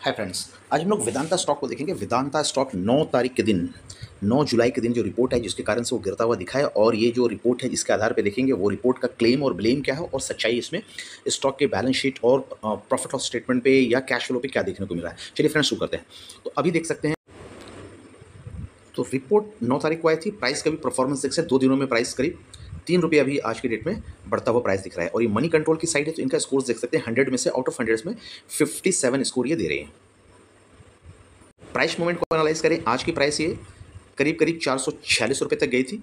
Hi friends, आज हम लोग वेदांता स्टॉक को देखेंगे। वेदांता स्टॉक 9 तारीख के दिन, 9 जुलाई के दिन जो रिपोर्ट है जिसके कारण से वो गिरता हुआ दिखा है, और ये जो रिपोर्ट है जिसके आधार पे देखेंगे वो रिपोर्ट का क्लेम और ब्लेम क्या है और सच्चाई इसमें स्टॉक के बैलेंस शीट और प्रॉफिट लॉस स्टेटमेंट पे या कैश फ्लो पे क्या देखने को मिला है। चलिए फ्रेंड्स शुरू करते हैं। तो अभी देख सकते हैं, तो रिपोर्ट 9 तारीख को आई थी। प्राइस का भी परफॉर्मेंस देख सकते हैं, 2 दिनों में प्राइस करीब 3 रुपये अभी आज की डेट में बढ़ता हुआ प्राइस दिख रहा है। और ये मनी कंट्रोल की साइड है, तो इनका स्कोर्स देख सकते हैं 100 में से आउट ऑफ 100 में 57 स्कोर ये दे रहे हैं। प्राइस मूवमेंट को एनालाइज करें, आज की प्राइस ये करीब करीब 446 रुपये तक गई थी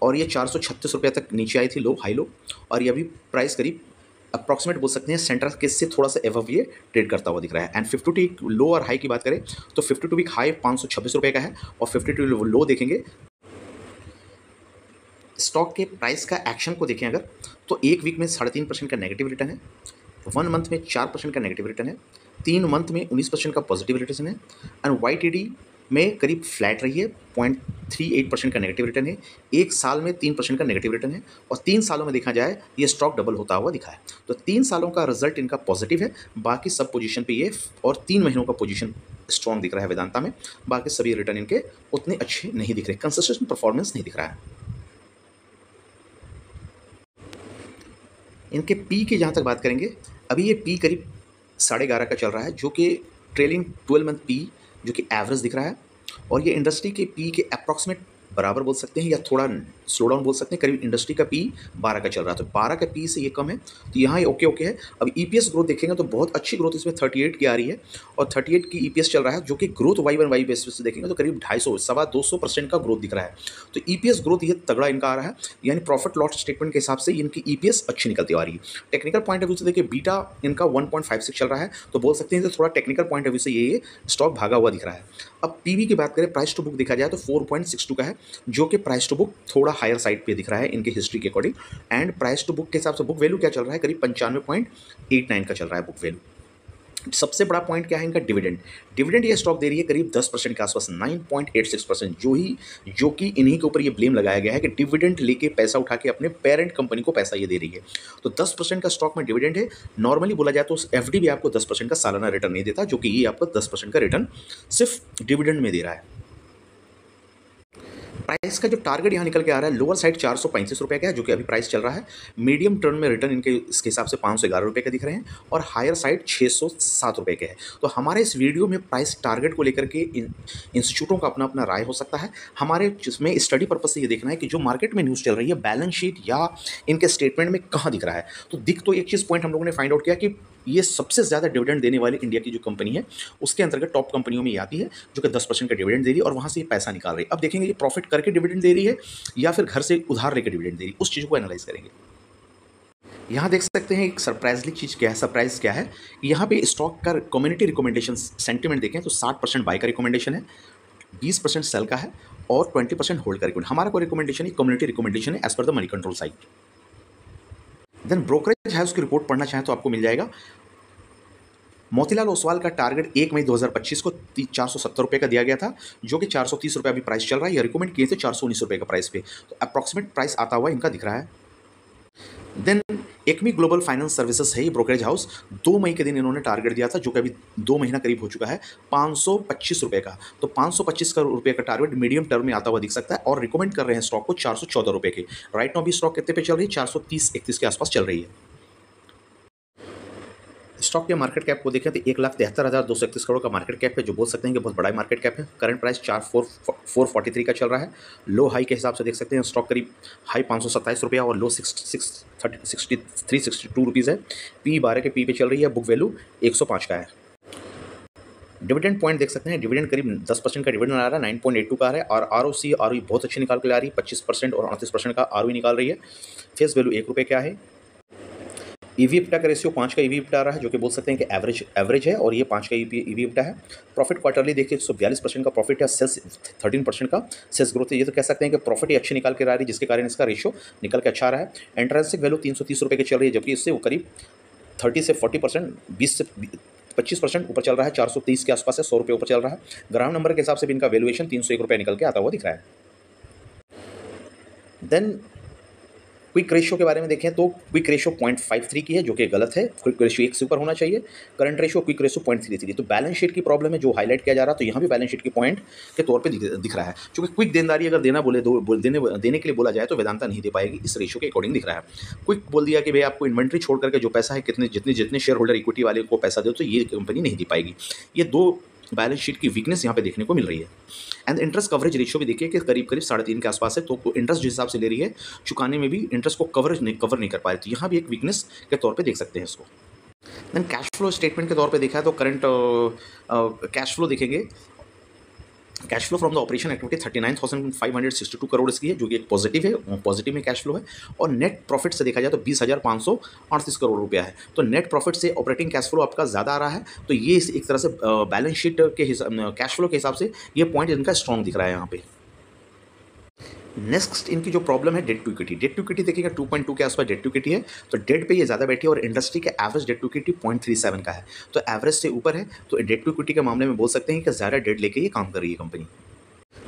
और ये 436 रुपये तक नीचे आई थी, लो हाई लो। और ये अभी प्राइस करीब अप्रॉक्सीमेट बोल सकते हैं सेंट्रल केस से थोड़ा सा एवव ये ट्रेड करता हुआ दिख रहा है। एंड 52 लो और हाई की बात करें तो 52 वीक हाई 526 रुपये का है और 52 लो देखेंगे। स्टॉक के प्राइस का एक्शन को देखें अगर, तो एक वीक में 3.5% का नेगेटिव रिटर्न है, 1 मंथ में 4% का नेगेटिव रिटर्न है, 3 मंथ में 19% का पॉजिटिव रिटर्न है, एंड वाईटीडी में करीब फ्लैट रही है, 0.38% का नेगेटिव रिटर्न है, 1 साल में 3% का नेगेटिव रिटर्न है, और 3 सालों में देखा जाए ये स्टॉक डबल होता हुआ दिखा है। तो 3 सालों का रिजल्ट इनका पॉजिटिव है, बाकी सब पोजीशन पे ये, और 3 महीनों का पोजीशन स्ट्रॉन्ग दिख रहा है वेदांता में। बाकी सभी रिटर्न इनके उतने अच्छे नहीं दिख रहे, कंसिस्टेंट परफॉर्मेंस नहीं दिख रहा है। इनके पी की जहाँ तक बात करेंगे, अभी ये पी करीब 11.5 का चल रहा है, जो कि ट्रेलिंग 12 मंथ पी जो कि एवरेज दिख रहा है, और ये इंडस्ट्री के पी के अप्रॉक्सीमेट बराबर बोल सकते हैं या थोड़ा स्लो डाउन बोल सकते हैं। करीब इंडस्ट्री का पी 12 का चल रहा है, तो 12 का पी से ये कम है, तो यहाँ ये ओके ओके है। अब ईपीएस ग्रोथ देखेंगे तो बहुत अच्छी ग्रोथ इसमें 38 की आ रही है, और 38 की ईपीएस चल रहा है, जो कि ग्रोथ वाई बेसिस से देखेंगे तो करीब 250 का ग्रोथ दिख रहा है। तो ईपीएस ग्रोथ ये तगड़ा इनका आ रहा है, यानी प्रॉफिट लॉस स्टेटमेंट के हिसाब से इनकी ईपीएस अच्छी निकलती आ रही है। टेक्निकल पॉइंट ऑफ व्यू से देखिए बीटा इनका 1.56 चल रहा है, तो बोल सकते हैं कि थोड़ा टेक्निकल पॉइंट ऑफ व्यू से ये स्टॉक भागा हुआ दिख रहा है। अब पीवी की बात करें, प्राइस टू बुक देखा जाए तो 4.62 का है, जो कि प्राइस टू बुक थोड़ा हायर साइड पे दिख रहा है इनके हिस्ट्री के according. And price to book के हिसाब से बुक वैल्यू क्या चल रहा है, करीब 95.89 का चल रहा है बुक वैल्यू। सबसे बड़ा पॉइंट क्या है इनका, डिविडेंड। डिविडेंड ये स्टॉक दे रही है करीब 10% के आसपास, 9.86%, जो कि इन्हीं के ऊपर ये ब्लेम लगाया गया है कि डिविडेंड लेके पैसा उठा के अपने पेरेंट कंपनी को पैसा ये दे रही है। तो 10% का स्टॉक में डिविडेंड है। नॉर्मली बोला जाए तो एफडी भी आपको 10% का सालाना रिटर्न नहीं देता, जो कि ये आपको 10% का रिटर्न सिर्फ डिविडेंड में दे रहा है। प्राइस का जो टारगेट यहाँ निकल के आ रहा है, लोअर साइड 435 रुपये का है, जो कि अभी प्राइस चल रहा है। मीडियम टर्म में रिटर्न इनके इसके हिसाब से 511 रुपये का दिख रहे हैं, और हायर साइड 607 रुपये के है। तो हमारे इस वीडियो में प्राइस टारगेट को लेकर के इंस्टीट्यूटों का अपना अपना राय हो सकता है। हमारे जिसमें स्टडी पर्पज से ये देखना है कि जो मार्केट में न्यूज़ चल रही है, बैलेंस शीट या इनके स्टेटमेंट में कहाँ दिख रहा है। तो दिख तो एक चीज़ पॉइंट हम लोगों ने फाइंड आउट किया कि ये सबसे ज़्यादा डिविडेंड देने वाली इंडिया की जो कंपनी है उसके अंतर्गत टॉप कंपनियों में ये आती है, जो कि 10% का डिविडेंड दे रही है, और वहाँ से ये पैसा निकाल रही है। अब देखेंगे ये प्रॉफिट करके डिविडेंड दे रही है या फिर घर से उधार लेकर डिविडेंड दे रही है, उस चीज़ को एनालाइज करेंगे। यहाँ देख सकते हैं एक सरप्राइजली चीज़ क्या है, सरप्राइज क्या है। यहाँ पे स्टॉक का कम्युनिटी रिकमेंडेशन सेंटिमेंट देखें तो 60% बाय का रिकमेंडेशन है, 20% सेल का है, और 20% होल्ड का रिकमेंडेशन। हमारा कोई रिकमेंडेशन है, कम्युनिटी रिकमेंडेशन है as per the money control site. Then brokerage house की रिपोर्ट पढ़ना चाहें तो आपको मिल जाएगा। मोतीलाल ओसवाल का टारगेट 1 मई 2025 को 470 रुपये का दिया गया था, जो कि 430 रुपये अभी प्राइस चल रहा है। ये रिकमेंड किए थे 419 रुपये का प्राइस पे, तो अप्रॉक्सीमेट प्राइस आता हुआ इनका दिख रहा है। Then Acme global finance services है ये ब्रोकरेज हाउस, 2 मई के दिन इन्होंने टारगेट दिया था, जो कि अभी 2 महीना करीब हो चुका है, 525 रुपये का। तो 525 रुपये का टारगेट मीडियम टर्म में आता हुआ दिख सकता है, और रिकमेंड कर रहे हैं स्टॉक को 414 रुपये के। राइट नाउ भी स्टॉक कितने पे चल रही है, 430-31 के आसपास चल रही है। स्टॉक के मार्केट कैप को देखें तो 1,73,231 करोड़ का मार्केट कैप है, जो बोल सकते हैं कि बहुत बड़ा मार्केट कैप है। करंट प्राइस 4,443 का चल रहा है। लो हाई के हिसाब से देख सकते हैं स्टॉक करीब हाई 527 रुपया और लो 362 रुपीज़ है। पी 12 के पी पे चल रही है, बुक वैल्यू 105 का है। डिविडेंड पॉइंट देख सकते हैं, डिविडेंड करीब 10% का डिविडेंड आ रहा है, 9.82 का आ रहा है, और आरओसी बहुत अच्छी निकाल के आ रही है, 25% और 38% का आरओई निकाल रही है। फेस वैल्यू 1 रुपये क्या है। ईवी/EBITDA का रेशियो 5 का ईवी/EBITDA आ रहा है, जो कि बोल सकते हैं कि एवरेज है, और ये 5 का ईवी/EBITDA है। प्रॉफिट क्वार्टरली देखिए 142% का प्रॉफिट है, सेल्स 13% का सेल्स ग्रोथ है। ये तो कह सकते हैं कि प्रॉफिट ही अच्छी निकाल के आ रही है, जिसके कारण इसका रेशियो निकल के अच्छा आ रहा है। इंट्रिंसिक वैल्यू 330 रुपये की चल रही है, जबकि इससे वो करीब 30 से 40%, 20 से 25% ऊपर चल रहा है, 430 के आसपास है, 100 रुपये ऊपर चल रहा है। ग्राम नंबर के हिसाब से भी इनका वैल्यूएशन 301 रुपये निकल के आता हुआ दिख रहा है। देन क्विक रेशियो के बारे में देखें तो क्विक रेशियो 0.53 की है, जो कि गलत है। क्विक रेशियो 1 से ऊपर होना चाहिए। Current ratio quick ratio 0.33। तो बैलेंस शीट की प्रॉब्लम है जो हाईलाइट किया जा रहा है, तो यहाँ भी बैलेंस शीट की पॉइंट के तौर पे दिख रहा है। क्योंकि क्विक देनदारी अगर देने के लिए बोला जाए तो वेदांता नहीं दे पाएगी, इस रेशियो के अकॉर्डिंग दिख रहा है। क्विक बोल दिया कि भाई आपको इन्वेंट्री छोड़ करके जो पैसा है, जितने शेयर होल्डर इक्विटी वाले को पैसा दो, तो ये कंपनी नहीं दे पाएगी। ये दो बैलेंस शीट की वीकनेस यहाँ पे देखने को मिल रही है। एंड इंटरेस्ट कवरेज रेशियो भी देखिए कि करीब 3.5 के आसपास है। तो इंटरेस्ट जिस हिसाब से ले रही है, चुकाने में भी इंटरेस्ट को कवर नहीं कर पा रही, तो यहाँ भी एक वीकनेस के तौर पे देख सकते हैं इसको। देन कैश फ्लो स्टेटमेंट के तौर पे देखा है तो करंट कैश फ्लो देखेंगे। Cash flow from the operation activity 39,562 crore इसकी है, जो कि एक पॉजिटिव है, पॉजिटिव में कैश फ्लो है। और नेट प्रॉफिट से देखा जाए तो 20,538 करोड़ रुपया है। तो नेट प्रॉफिट से ऑपरेटिंग कैश फ्लो आपका ज़्यादा आ रहा है, तो ये एक तरह से बैलेंस शीट के हिसाब कैश फ्लो के हिसाब से ये पॉइंट इनका स्ट्रॉन्ग दिख रहा है यहाँ पे। नेक्स्ट इनकी जो प्रॉब्लम है debt to equity. Debt to equity देखिएगा 2.2 के आसपास डेट टू इक्विटी है, तो डेट पे ये ज़्यादा बैठी है। और इंडस्ट्री के एवरेज डेट टू इक्विटी 0.37 का है, तो एवरेज से ऊपर है। तो डेट टू इक्विटी के मामले में बोल सकते हैं कि ज़्यादा डेट लेके ये काम कर रही है company.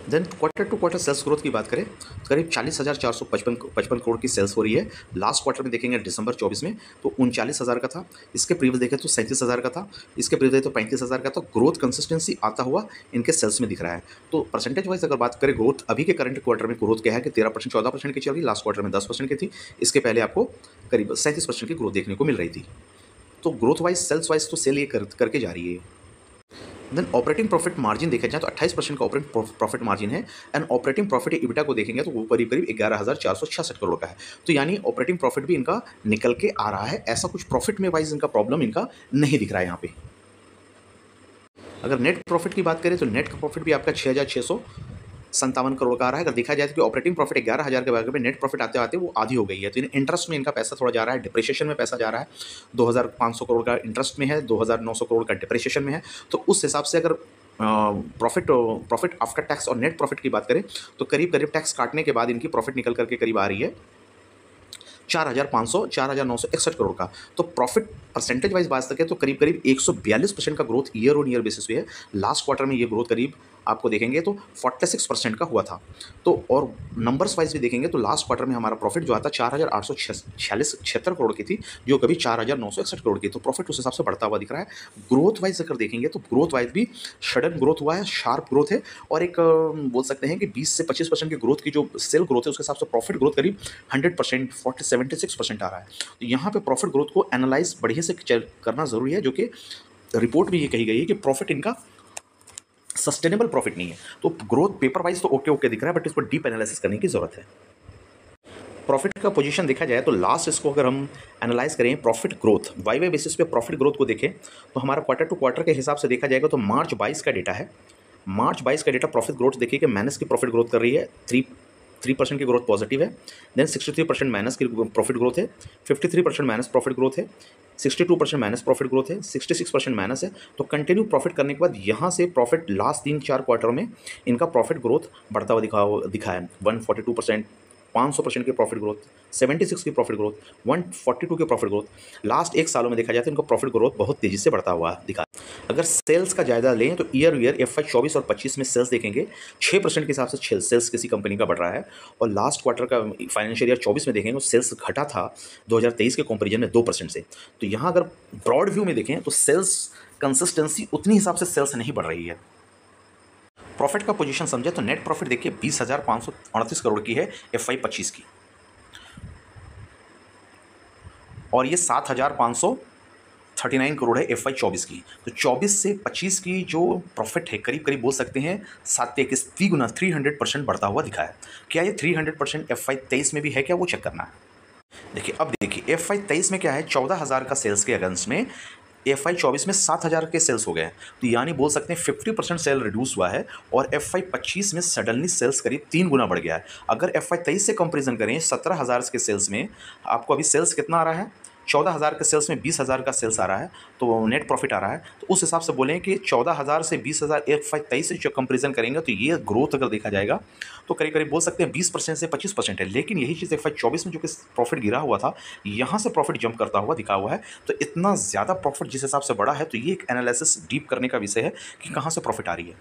Then quarter to quarter sales growth की बात करें, करीब 40,455 करोड़ की सेल्स हो रही है। लास्ट क्वार्टर में देखेंगे दिसंबर 24 में तो 39,000 का था। इसके प्रीवियस देखें तो 37,000 का था। इसके प्रीवियस देखें तो 35,000 का था। ग्रोथ कंसिस्टेंसी आता हुआ इनके सेल्स में दिख रहा है। तो परसेंटेज वाइज अगर बात करें ग्रोथ, अभी के करंट क्वार्टर में ग्रोथ क्या है कि 13% 14% की चल रही, लास्ट क्वार्टर में 10% की थी। इसके पहले आपको करीब 37% की ग्रोथ देखने को मिल रही थी। तो ग्रोथ वाइज सेल्स वाइज तो सेल ये करके जा रही है। देन ऑपरेटिंग प्रॉफिट मार्जिन देखा जाए तो 28% का ऑपरेटिंग प्रॉफिट मार्जिन है। एंड ऑपरेटिंग प्रॉफिट इबिटा को देखेंगे तो वो करीब 11,466 करोड़ का है। तो यानी ऑपरेटिंग प्रॉफिट भी इनका निकल के आ रहा है। ऐसा कुछ प्रॉफिट में वाइज इनका प्रॉब्लम इनका नहीं दिख रहा है यहाँ पे। अगर नेट प्रॉफिट की बात करें तो नेट का प्रॉफिट भी आपका 6,657 करोड़ का आ रहा है। अगर देखा जाए तो ऑपरेटिंग प्रॉफिट 11,000 के बारे में, नेट प्रॉफिट आते आते वो आधी हो गई है। तो इंटरेस्ट में इनका पैसा थोड़ा जा रहा है, डिप्रिसिएशन में पैसा जा रहा है। 2,500 करोड़ का इंटरेस्ट में है, 2,900 करोड़ का डिप्रिसिएशन में है। तो उस हिसाब से अगर प्रॉफिट आफ्टर टैक्स और नेट प्रॉफिट की बात करें तो करीब टैक्स काटने के बाद इनकी प्रॉफिट निकल करके करीब आ रही है 4,961 करोड़ का। तो प्रॉफिट परसेंटेज वाइज बात करें तो करीब 142% का growth year on year basis पे है। लास्ट क्वार्टर में ये ग्रोथ करीब आपको देखेंगे तो 46% का हुआ था। तो और नंबर्स वाइज भी देखेंगे तो लास्ट क्वार्टर में हमारा प्रॉफिट जो आता 4,876 करोड़ की थी, जो कभी 4,961 करोड़ की। तो प्रॉफिट उस हिसाब से बढ़ता हुआ दिख रहा है। ग्रोथ वाइज अगर देखेंगे तो ग्रोथ वाइज भी सडन ग्रोथ हुआ है, शार्प ग्रोथ है। और एक बोल सकते हैं कि 20 से 25% की ग्रोथ की जो सेल ग्रोथ है उसके हिसाब से प्रॉफिट ग्रोथ करीब 100%, 76% आ रहा है। तो यहाँ पे प्रॉफिट ग्रोथ को एनालाइज बढ़िया से करना जरूरी है, जो कि रिपोर्ट में ये कही गई है कि प्रॉफिट इनका सस्टेनेबल प्रॉफिट नहीं है। तो ग्रोथ पेपर वाइज तो ओके दिख रहा है, बट इसको डीप एनालिसिस करने की जरूरत है। प्रॉफिट का पोजीशन देखा जाए तो लास्ट इसको अगर हम एनालाइज करें प्रॉफिट ग्रोथ वाई बेसिस पे प्रॉफिट ग्रोथ को देखें तो हमारा क्वार्टर टू क्वार्टर के हिसाब से देखा जाएगा तो मार्च 22 का डेटा है। मार्च 22 का डेटा प्रॉफिट ग्रोथ देखिए कि माइनस की प्रॉफिट ग्रोथ कर रही है, 3% की ग्रोथ पॉजिटिव है। देन 63% माइनस की प्रॉफिट ग्रोथ है, 53% माइनस प्रॉफिट ग्रोथ है, 62% माइनस प्रॉफिट ग्रोथ है, 66% माइनस है। तो कंटिन्यू प्रॉफिट करने के बाद यहाँ से प्रॉफिट लास्ट 3-4 क्वार्टर में इनका प्रॉफिट ग्रोथ बढ़ता हुआ दिखा है। 142%, 500% की प्रॉफिट ग्रोथ, 76 की प्रॉफिट ग्रोथ, 142 की प्रॉफिट ग्रोथ। लास्ट एक सालों में देखा जाए तो इनका प्रॉफिट ग्रोथ बहुत तेजी से बढ़ता हुआ दिखा। अगर सेल्स का जायजा लें तो ईयर FY 24 और 25 में सेल्स देखेंगे 6% के हिसाब से सेल्स किसी कंपनी का बढ़ रहा है। और लास्ट क्वार्टर का फाइनेंशियल ईयर 24 में देखेंगे तो सेल्स घटा था 2023 के कंपैरिजन में 2% से। तो यहाँ अगर ब्रॉड व्यू में देखें तो सेल्स कंसिस्टेंसी उतनी हिसाब से सेल्स नहीं बढ़ रही है। प्रॉफिट का पोजीशन समझे तो नेट प्रॉफिट देखिए 20,538 करोड़ की है FY 25 की, और ये 7,539 करोड़ है FY 24 की। तो 24 से 25 की जो प्रॉफिट है करीब बोल सकते हैं 7 गुना 300% बढ़ता हुआ दिखा है। क्या ये 300% FY 23 में भी है क्या, वो चेक करना है। देखिए अब देखिए FY 23 में क्या है, 14,000 का सेल्स के अगेंस्ट में FY 24 में 7,000 के सेल्स हो गए। तो यानी बोल सकते हैं 50% सेल रिड्यूस हुआ है। और FY 25 में सडनली सेल्स करीब 3 गुना बढ़ गया है। अगर FY 23 से कंपेरिजन करें 17,000 के सेल्स में आपको अभी सेल्स कितना आ रहा है, 14,000 के सेल्स में 20,000 का सेल्स आ रहा है, तो नेट प्रॉफिट आ रहा है। तो उस हिसाब से बोलें कि 14,000 से 20,000 FY 23 से जो कंपेरिजन करेंगे तो ये ग्रोथ अगर देखा जाएगा तो करीब बोल सकते हैं 20% से 25% है। लेकिन यही चीज़ FY 24 में जो कि प्रॉफिट गिरा हुआ था, यहाँ से प्रॉफिट जंप करता हुआ दिखा हुआ है। तो इतना ज़्यादा प्रॉफिट जिस हिसाब से बढ़ा है, तो ये एक एनालिसिस डीप करने का विषय है कि कहाँ से प्रॉफिट आ रही है।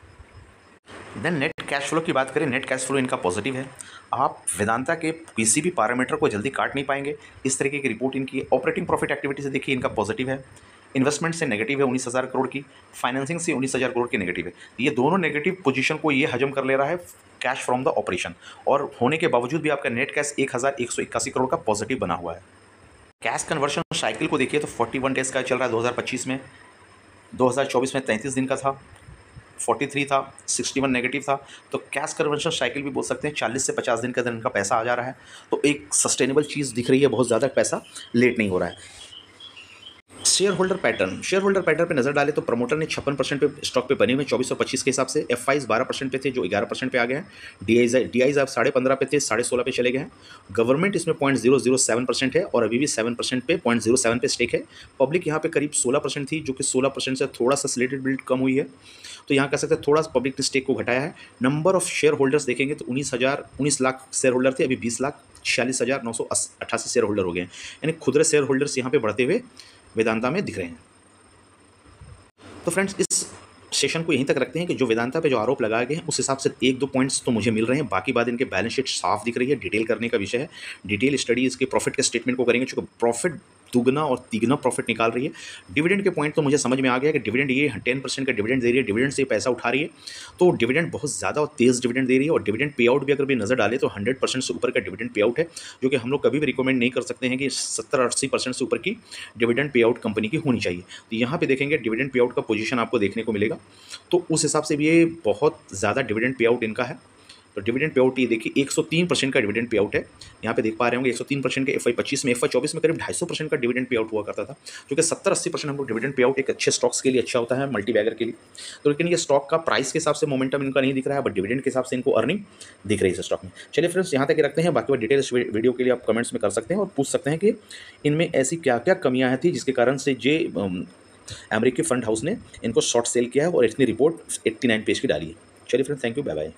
देन नेट कैश फ्लो की बात करें, नेट कैश फ्लो इनका पॉजिटिव है। आप वेदांता के किसी भी पैरामीटर को जल्दी काट नहीं पाएंगे। इस तरीके की रिपोर्ट इनकी ऑपरेटिंग प्रॉफिट एक्टिविटी से देखिए इनका पॉजिटिव है। इन्वेस्टमेंट से नेगेटिव है 19,000 करोड़ की, फाइनेंसिंग से 19,000 करोड़ की नेगेटिव है। ये दोनों नेगेटिव पोजीशन को ये हजम कर ले रहा है कैश फ्रॉम द ऑपरेशन, और होने के बावजूद भी आपका नेट कैश 1,181 करोड़ का पॉजिटिव बना हुआ है। कैश कन्वर्शन साइकिल को देखिए तो 41 डेज का चल रहा है 2025 में, 2024 में 33 दिन का था, 43 था, 61 नेगेटिव था। तो कैश कन्वर्शन साइकिल भी बोल सकते हैं 40 से 50 दिन के अंदर इनका पैसा आ जा रहा है। तो एक सस्टेनेबल चीज़ दिख रही है, बहुत ज़्यादा पैसा लेट नहीं हो रहा है। शेयर होल्डर पैटर्न पे नजर डाले तो प्रमोटर ने 56% पे स्टॉक पे बने हुए 2425 के हिसाब से, एफआईज 12% पे थे जो 11% पे आ गए हैं, डीआईज आप 15.5 पे थे 16.5 पे चले गए हैं। गवर्नमेंट इसमें 0.007% है और अभी भी 7% पे 0.07 पे स्टेक है। पब्लिक यहाँ पे करीब 16% थी जो कि 16% से थोड़ा सा स्लेटेड बिल्ड कम हुई है, तो यहाँ कह सकते हैं थोड़ा सा पब्लिक स्टेक को घटाया है। नंबर ऑफ शेयर होल्डर्स देखेंगे तो 19 लाख शेयर होल्डर थे, अभी 20,46,988 शेयर होल्डर हो गए हैं, यानी खुदरे शेयर होल्डर्स यहाँ पे बढ़ते हुए वेदांता में दिख रहे हैं। तो फ्रेंड्स इस सेशन को यहीं तक रखते हैं कि जो वेदांता पे जो आरोप लगाए गए हैं उस हिसाब से एक दो पॉइंट्स तो मुझे मिल रहे हैं, बाकी बात इनके बैलेंस शीट साफ दिख रही है। डिटेल करने का विषय है, डिटेल स्टडी इसके प्रॉफिट के स्टेटमेंट को करेंगे, चूँकि प्रॉफिट दुगना और तिगना प्रॉफिट निकाल रही है। डिविडेंड के पॉइंट तो मुझे समझ में आ गया कि डिविडेंड ये 10% का डिविडेंड दे रही है, डिविडेंड से पैसा उठा रही है, तो डिविडेंड बहुत ज़्यादा और तेज़ डिविडेंड दे रही है। और डिविडेंड पे आउट भी अगर भी नज़र डाले तो 100% से ऊपर का डिविडेंड पे आउट है, जो कि हम लोग कभी भी रिकमेंड नहीं कर सकते हैं कि 70-80% से ऊपर की डिविडेंड पे आउट कंपनी की होनी चाहिए। तो यहाँ पे देखेंगे डिविडेंड पे आउट का पोजीशन आपको देखने को मिलेगा, तो उस हिसाब से भी ये बहुत ज़्यादा डिविडेंड पे आउट इनका है। तो डिविडेंड पे आउट ये देखिए 103% का डिविडेंड पे आउट है, यहाँ पे देख पा रहे होंगे 103% के FY25 में, FY24 में करीब 250% का डिविडेंड पे आउट हुआ करता था, जो कि 70-80% हम लोग डिविडेंड पे आउट एक अच्छे स्टॉक्स के लिए अच्छा होता है, मल्टी बैगर के लिए। तो लेकिन ये स्टॉक का प्राइस के हिसाब से मोमेंटम इनका नहीं दिख रहा है, बट डिविडेंड के हिसाब से इनको अर्निंग दिख रही है इस स्टॉक में। चलिए फ्रेंड्स यहाँ तक ही रखते हैं, बाकी डिटेल इस वीडियो के लिए आप कमेंट्स में कर सकते हैं और पूछ सकते हैं कि इनमें ऐसी क्या क्या कमियाँ थी जिसके कारण से जे अमेरिकी फंड हाउस ने इनको शॉर्ट सेल किया है और इतनी रिपोर्ट 89 पेज की डाली है। चलिए friends, thank you, bye bye.